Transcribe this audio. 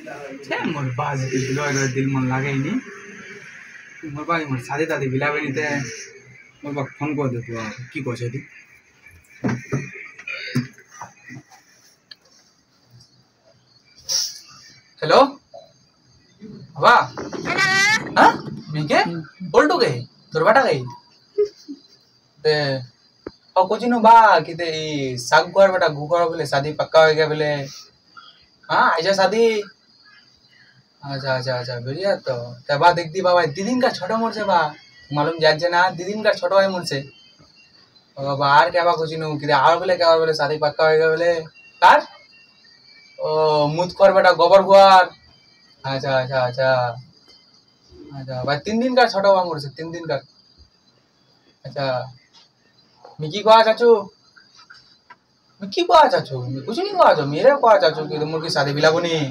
छे मोर बाज के दिल मन लागे नहीं मोर बाग मोर शादी तादी बिलावे नहीं ते मोर बाग फोन कर दे तू की कहछे दी हेलो हवा हां मिके बोलटू गई तोर बाटा गई ते और कुछ नु बा कि ते साग कर बेटा गुकर बोले शादी पक्का हो गया बोले हां आजा शादी अच्छा अच्छा अच्छा बढ़िया तो तबा देखती बाबा दीदीन का छोटा मोर से बा मालूम जात जना दीदीन का छोटा भाई मोर से और बाहर क्या बा कुछ नु कि आर बोले शादी पक्का हो गया बोले कार ओ मुद कर बेटा गोबर गुआर अच्छा अच्छा अच्छा अच्छा भाई 3 दिन का छोटा बा मोर से 3 दिन का अच्छा मिकी को चाचू मिकी को चाचू कुछ नहीं को चाचू मेरे को चाचू कि मुर्गी शादी बिलाबो नहीं